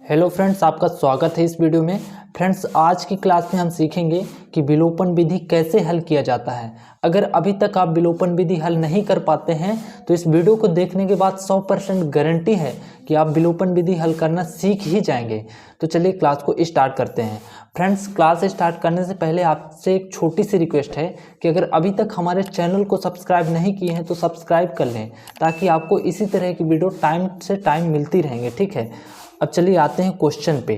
Hello friends, आपका स्वागत है इस वीडियो में। फ्रेंड्स, आज की क्लास में हम सीखेंगे कि विलोपन विधि कैसे हल किया जाता है। अगर अभी तक आप विलोपन विधि हल नहीं कर पाते हैं तो इस वीडियो को देखने के बाद 100% गारंटी है कि आप विलोपन विधि हल करना सीख ही जाएंगे। तो चलिए क्लास को स्टार्ट करते हैं। फ्रेंड्स, क्लास स्टार्ट करने से पहले आपसे एक छोटी सी रिक्वेस्ट है कि अगर अभी तक हमारे चैनल को सब्सक्राइब नहीं किए हैं तो सब्सक्राइब कर लें, ताकि आपको इसी तरह की वीडियो टाइम से टाइम मिलती रहेंगे। ठीक है, अब चलिए आते हैं क्वेश्चन पे।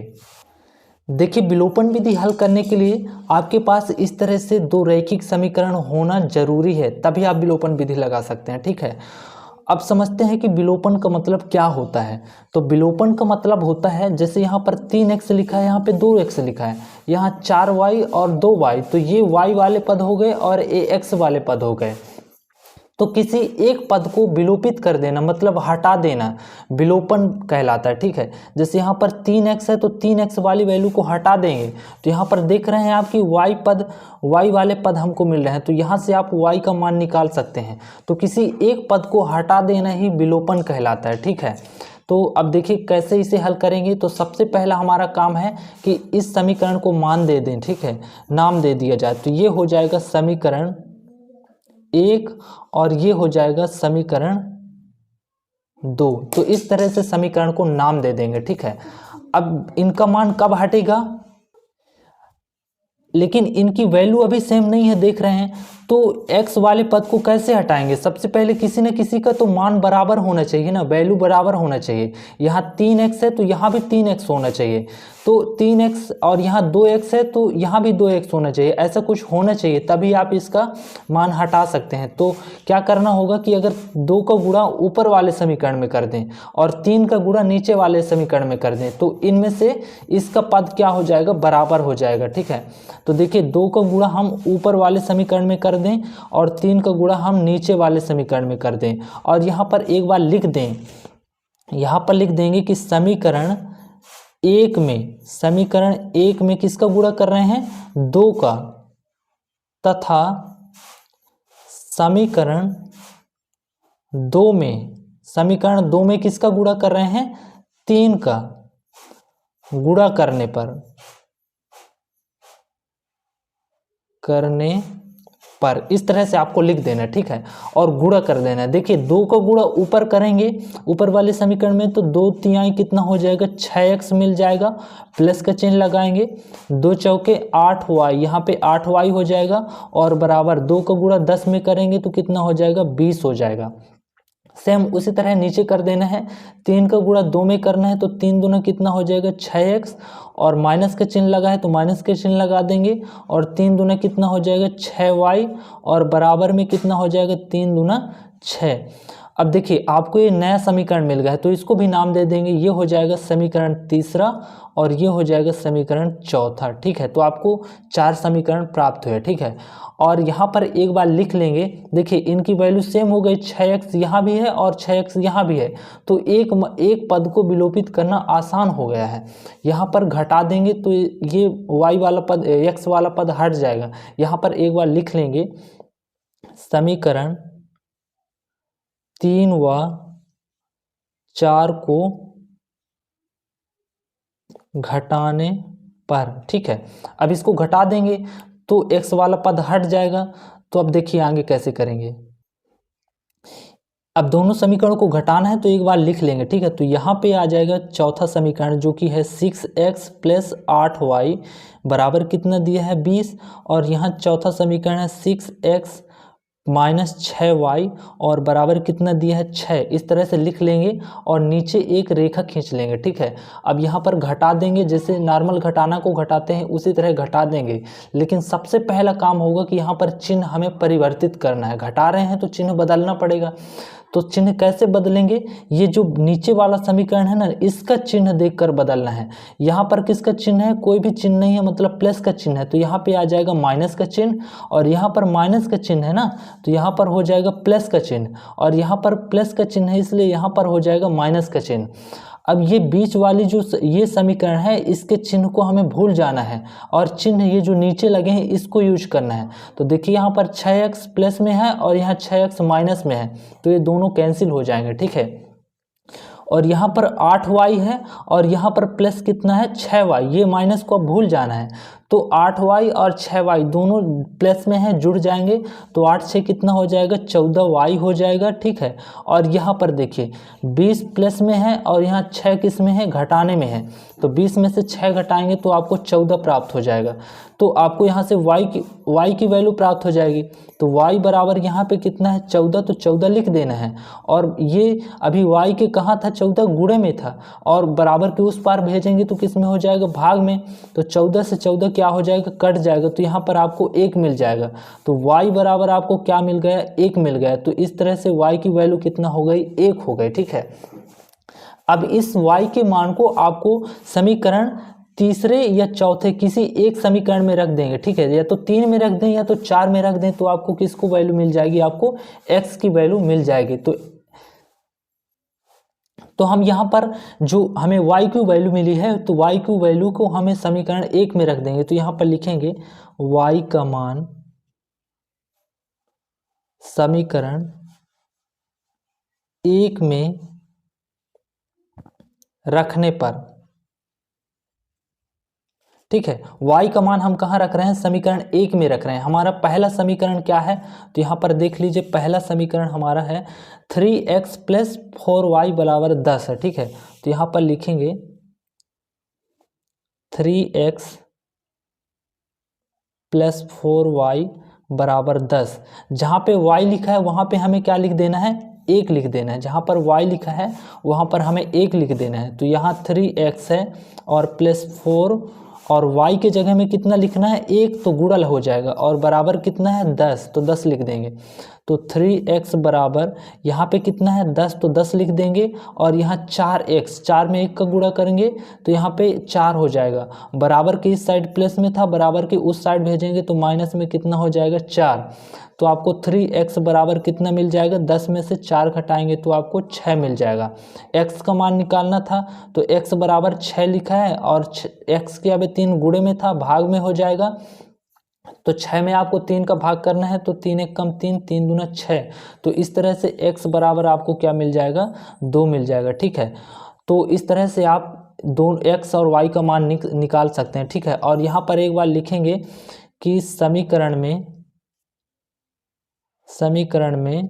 देखिए, विलोपन विधि हल करने के लिए आपके पास इस तरह से दो रैखिक समीकरण होना जरूरी है, तभी आप विलोपन विधि लगा सकते हैं। ठीक है, अब समझते हैं कि विलोपन का मतलब क्या होता है। तो विलोपन का मतलब होता है, जैसे यहाँ पर 3x लिखा है, यहाँ पे 2x लिखा है, यहाँ 4y और 2y, तो ये y वाले पद हो गए और ये x वाले पद हो गए। तो किसी एक पद को विलोपित कर देना मतलब हटा देना विलोपन कहलाता है। ठीक है, जैसे यहाँ पर 3x है तो 3x वाली वैल्यू को हटा देंगे तो यहाँ पर देख रहे हैं आप कि y वाले पद हमको मिल रहे हैं, तो यहाँ से आप y का मान निकाल सकते हैं। तो किसी एक पद को हटा देना ही विलोपन कहलाता है। ठीक है, तो अब देखिए कैसे इसे हल करेंगे। तो सबसे पहला हमारा काम है कि इस समीकरण को मान दे दें। ठीक है, नाम दे दिया जाए, तो ये हो जाएगा समीकरण 1 और ये हो जाएगा समीकरण 2। तो इस तरह से समीकरण को नाम दे देंगे। ठीक है, अब इनका मान कब हटेगा, लेकिन इनकी वैल्यू अभी सेम नहीं है, देख रहे हैं। तो x वाले पद को कैसे हटाएंगे, सबसे पहले किसी न किसी का तो मान बराबर होना चाहिए ना, वैल्यू बराबर होना चाहिए। यहाँ 3x है तो यहाँ भी 3x होना चाहिए, तो 3x और यहाँ 2x है तो यहाँ भी 2x होना चाहिए, ऐसा कुछ होना चाहिए, तभी आप इसका मान हटा सकते हैं। तो क्या करना होगा कि अगर 2 का गुणा ऊपर वाले समीकरण में कर दें और 3 का गुणा नीचे वाले समीकरण में कर दें, तो इनमें से इसका पद क्या हो जाएगा, बराबर हो जाएगा। ठीक है, तो देखिए 2 का गुणा हम ऊपर वाले समीकरण में कर दें और 3 का गुणा हम नीचे वाले समीकरण में कर दें, और यहाँ पर एक बार लिख दें, यहाँ पर लिख देंगे कि समीकरण 1 में किसका गुणा कर रहे हैं, 2 का, तथा समीकरण 2 में किसका गुणा कर रहे हैं, 3 का। गुणा करने पर इस तरह से आपको लिख देना। ठीक है, और गुणा कर देना। देखिए 2 का गुणा ऊपर करेंगे ऊपर वाले समीकरण में, तो 2 तिहाई कितना हो जाएगा, 6x मिल जाएगा, प्लस का चिन्ह लगाएंगे, 2 चौके 8y, यहाँ पे 8y हो जाएगा, और बराबर 2 का गुणा 10 में करेंगे तो कितना हो जाएगा, 20 हो जाएगा। सेम उसी तरह नीचे कर देना है, 3 का गुणा 2 में करना है, तो 3 दूना कितना हो जाएगा, 6x, और माइनस का चिन्ह लगा है तो माइनस का चिन्ह लगा देंगे, और 3 दूना कितना हो जाएगा, 6y, और बराबर में कितना हो जाएगा, 3 दूना 6। अब देखिए आपको ये नया समीकरण मिल गया है, तो इसको भी नाम दे देंगे, ये हो जाएगा समीकरण 3 और ये हो जाएगा समीकरण 4। ठीक है, तो आपको 4 समीकरण प्राप्त हुए। ठीक है, और यहाँ पर एक बार लिख लेंगे, देखिए इनकी वैल्यू सेम हो गई, 6x यहाँ भी है और 6x यहाँ भी है, तो एक पद को विलोपित करना आसान हो गया है। यहाँ पर घटा देंगे तो ये y वाला पद x वाला पद हट जाएगा। यहाँ पर एक बार लिख लेंगे, समीकरण 3 व 4 को घटाने पर। ठीक है, अब इसको घटा देंगे तो x वाला पद हट जाएगा। तो अब देखिए आगे कैसे करेंगे। अब दोनों समीकरणों को घटाना है तो एक बार लिख लेंगे। ठीक है, तो यहाँ पे आ जाएगा चौथा समीकरण जो कि है 6x प्लस 8y बराबर कितना दिया है, 20, और यहाँ चौथा समीकरण है 6x माइनस 6y और बराबर कितना दिया है, 6। इस तरह से लिख लेंगे और नीचे एक रेखा खींच लेंगे। ठीक है, अब यहाँ पर घटा देंगे, जैसे नॉर्मल घटाना को घटाते हैं उसी तरह घटा देंगे, लेकिन सबसे पहला काम होगा कि यहाँ पर चिन्ह हमें परिवर्तित करना है। घटा रहे हैं तो चिन्ह बदलना पड़ेगा, तो चिन्ह कैसे बदलेंगे, ये जो नीचे वाला समीकरण है ना, इसका चिन्ह देखकर बदलना है। यहाँ पर किसका चिन्ह है, कोई भी चिन्ह नहीं है, मतलब प्लस का चिन्ह है, तो यहाँ पे आ जाएगा माइनस का चिन्ह, और यहाँ पर माइनस का चिन्ह है ना, तो यहाँ पर हो जाएगा प्लस का चिन्ह, और यहाँ पर प्लस का चिन्ह है इसलिए यहाँ पर हो जाएगा माइनस का चिन्ह। अब ये बीच वाली जो ये समीकरण है, इसके चिन्ह को हमें भूल जाना है और चिन्ह ये जो नीचे लगे हैं इसको यूज करना है। तो देखिए यहाँ पर 6x प्लस में है और यहाँ 6x माइनस में है, तो ये दोनों कैंसिल हो जाएंगे। ठीक है, और यहाँ पर 8y है और यहाँ पर प्लस कितना है 6y, ये माइनस को अब भूल जाना है। तो 8y और 6y दोनों प्लस में है, जुड़ जाएंगे तो 8 6 कितना हो जाएगा 14y हो जाएगा, ठीक है। और यहाँ पर देखिए 20 प्लस में है और यहाँ 6 किस में है, घटाने में है, तो 20 में से 6 घटाएंगे तो आपको 14 प्राप्त हो जाएगा। तो आपको यहाँ से y की वैल्यू प्राप्त हो जाएगी। तो y बराबर यहाँ पे कितना है 14, तो 14 लिख देना है। और ये अभी y के कहाँ था, 14 गुणे में था, और बराबर के उस पार भेजेंगे तो किस में हो जाएगा, भाग में। तो 14 से 14 क्या हो जाएगा, कट जाएगा, तो यहाँ पर आपको 1 मिल जाएगा। तो y बराबर आपको क्या मिल गया, 1 मिल गया। तो इस तरह से y की वैल्यू कितना हो गई, 1 हो गई, ठीक है। अब इस y के मान को आपको समीकरण तीसरे या चौथे किसी एक समीकरण में रख देंगे, ठीक है। या तो 3 में रख दें या तो 4 में रख दें, तो आपको किसको वैल्यू मिल जाएगी, आपको x की वैल्यू मिल जाएगी। तो हम यहाँ पर जो हमें y की वैल्यू मिली है, तो y की वैल्यू को हमें समीकरण 1 में रख देंगे। तो यहाँ पर लिखेंगे y का मान समीकरण 1 में रखने पर, ठीक है। y का मान हम कहाँ रख रहे हैं, समीकरण 1 में रख रहे हैं। हमारा पहला समीकरण क्या है, तो यहाँ पर देख लीजिए, पहला समीकरण हमारा है 3x प्लस 4y बराबर 10 है, ठीक है। तो यहाँ पर लिखेंगे 3x प्लस 4y बराबर 10। जहाँ पे y लिखा है वहाँ पे हमें क्या लिख देना है, 1 लिख देना है। जहाँ पर y लिखा है वहाँ पर हमें 1 लिख देना है। तो यहाँ 3x है और प्लस 4, और y के जगह में कितना लिखना है, 1, तो गुणल हो जाएगा, और बराबर कितना है 10, तो 10 लिख देंगे। तो 3x बराबर यहाँ पे कितना है 10, तो 10 लिख देंगे। और यहाँ 4x, 4 में 1 का गुणा करेंगे तो यहाँ पे 4 हो जाएगा। बराबर के इस साइड प्लस में था, बराबर के उस साइड भेजेंगे तो माइनस में कितना हो जाएगा 4। तो आपको 3x बराबर कितना मिल जाएगा, 10 में से 4 घटाएंगे तो आपको 6 मिल जाएगा। x का मान निकालना था तो x बराबर 6 लिखा है, और x के अब 3 गुणे में था, भाग में हो जाएगा। तो 6 में आपको 3 का भाग करना है, तो 3 1 कम 3, 3 दूना 6। तो इस तरह से x बराबर आपको क्या मिल जाएगा, 2 मिल जाएगा, ठीक है। तो इस तरह से आप दोनों x और y का मान निकाल सकते हैं, ठीक है। और यहाँ पर एक बार लिखेंगे कि समीकरण में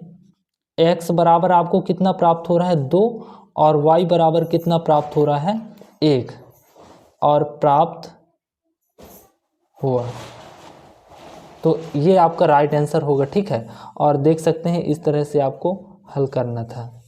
x बराबर आपको कितना प्राप्त हो रहा है, 2, और y बराबर कितना प्राप्त हो रहा है, 1, और प्राप्त हुआ। तो ये आपका राइट आंसर होगा, ठीक है। और देख सकते हैं इस तरह से आपको हल करना था।